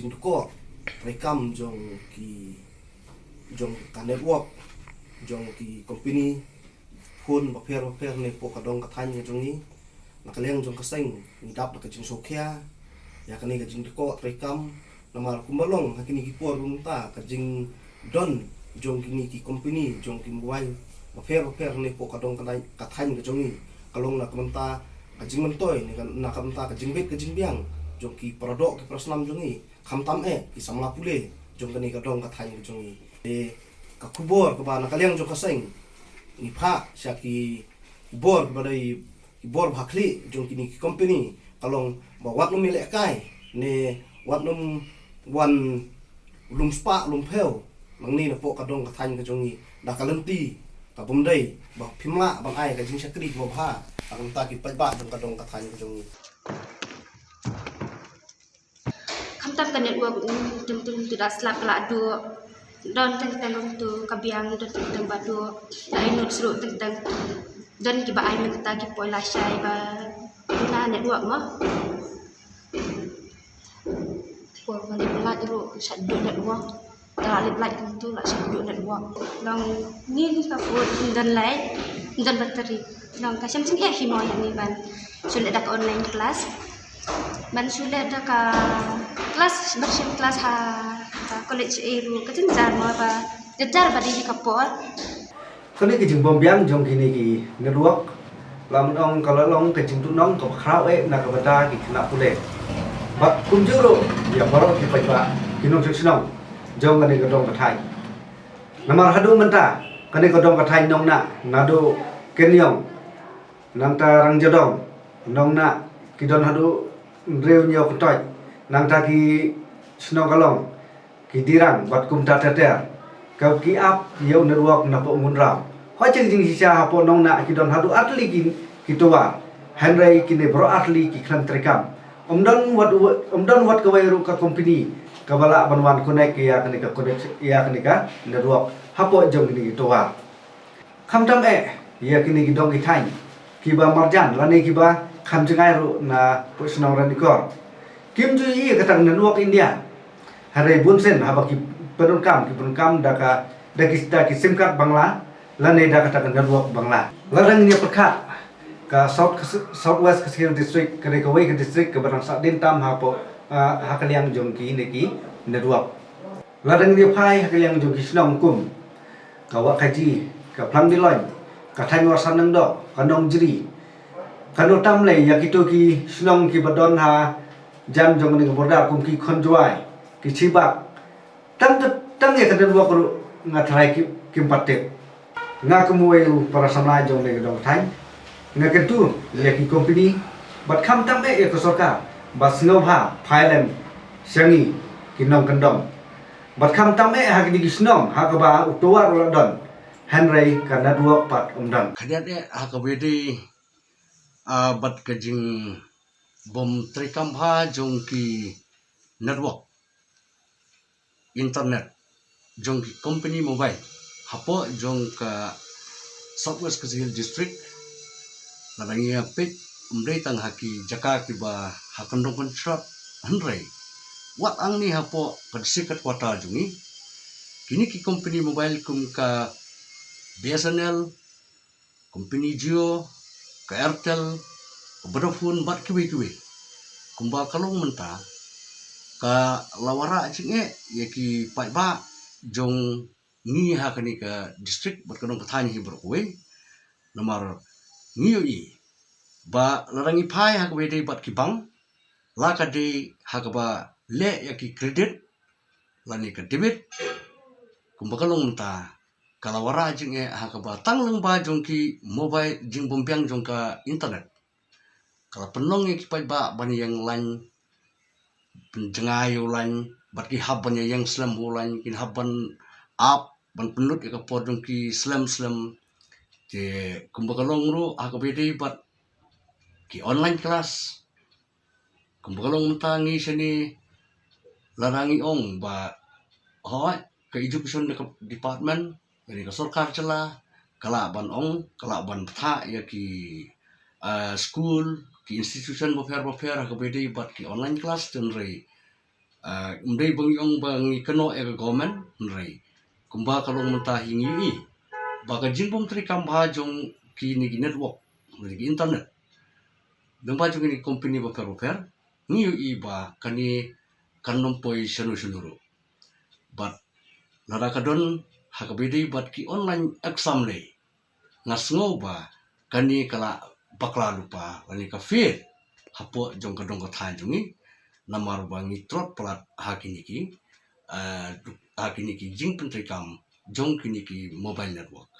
jing ko rekam jong ka network jong ki company phone paper ne po ka dong ka than jong ni nakaleng jong ka seng ni dap ka jing sokya ya kani ka jing ko rekam namar kumalong hakini ki por rumta ka jing don jong kini ki company jong ki mobile paper ne po ka dong ka than ka jong ni kalong na kamanta ka jing mentoy ni na kamanta ka jing bet ka jing biang jong ki produk ki prasnam jong ni khamtam ki samla pule jong kani ka dong ka than ka jong ni ka kubor ka ba nakaleng jong ka seng ni pha sya ki bor badai bor bhakli jong kini ki company kalong ba wat num mile kai ne wat num wan lum spa lum phel mangni na po ka dong ka than ka jong ni da kalenti ka bomdai ba phimla bang ai ka jing sakri ba bha ang ta ki paidbah jong ka dong ka than ka jong ni Kamtam ka network tum tu dah slap la do don tentang tu kabiang don tentang badu ai not seru tentang don ki ba ai menta ki pola syai ba na network mo por balik belat ru sadu network terlalu belat tu la sadu network long ni ka for dan lai dan bateri long ka sem sing himo yang ni ban sudah ada online kelas ban sudah ada ka kelas version kelas ha college eru ka jar mo ba jar ba di kapor kani ki jing bom biang jong kini ki network lam ong kalau long ke jing tu nong ko khrau na ka bata ki khna pule bat kun juro ya baro ki paidbah ki nong sinong jong kani ka dong ka thai namar hadu menta kani ka dong ka thai nong na nado kenyong nang ta rang jodong nong na ki don hadu reu nyo ko toy nang ta ki sinong kalong ki dirang bat kum ta ter ka ki ap yeu network na po ngun rao ho ching jing sia ha po nong na ki don hadu atli ki towa henry ki ne bro atli ki khlan trekam omdon wat ka wai ru ka company ka bala banwan connect ya kani ka connect ya kani ka network ha po jong ni towa khamtam ya kini ki dong ki thai ki ba marjan lani ki ba kham jangai ru na po snong ran ikor kim ju yi ka tang network india hari bunsen haba ki penunkam daka ki sim card bangla lane daka ta network bangla larang ni perkha ka southwest Khasi district kare ka wei ka district ka barang sa din tam hapo hakaliang jong ki ne ki network larang ni phai hakaliang jong ki snong kum ka wa kaji ka plang diloi ka thain war sanang do ka nong jri ka no tam le ya ki to ki snong ki badon ha jam jong ni borda kum ki khonjwai ki chibak tang ya kada dua kru ngatrai kim patek nga kemuai para samla jong le dong thai nga kentu le ki company bat kham tam ya ko sarkar bas ngau ha thailand sangi ki nong kandong bat kham tam ha ki snong ha ka ba utowar la don henry kana dua pat umdang khadiat ha ka bedi bat ka jing bom trekam ha jong ki network internet jong ki company mobile hapo jong ka southwest Khasi district ladangi apik umdai tang haki jaka ki ba hakandong contract hanrei wat ang ni hapo kadsikat kwata jungi kini ki company mobile kum ka BSNL company Jio ka Airtel Vodafone bat kiwi kumba kalong menta ka lawara cinge ya ki paidbah jong ni ha kani ka district bat kanong kathani hi berkuwe nomor ngiyo i ba larangi phai ha ka de bat ki bang la ka de ha ka ba le ya ki credit lani ka debit kumba kalong menta ka lawara cinge ha ka ba tangleng ba jong ki mobile jing bompiang jong ka internet kalau penong yang kipai ba ban yang lain penjengai lain bat ki haban yang slam lain kin haban up ban penut ka podong ki slam je kumbakalong ru ha ka bedi bat ki online kelas kumbakalong tangi sini larangi ong ba ho ka education department dari ka sarkar cela kala ban ong kala ban tha ya ki school ki institution bofer ha ka bedi bat ki online class ten rei Umday bang kano government nrai kumba kalong mentah hingi baga jingbom tri kamba jong ki ni network ni internet dengba jong ni company baper ni ba kani kanom poi shanu but nara kadon hakabidi but ki online exam le ngasngo ba kani kala bakla lupa kani ka fear hapo jong kadong ka than jongi namar bangi trot plat hakini ki jing pentrikam jong kini ki mobile network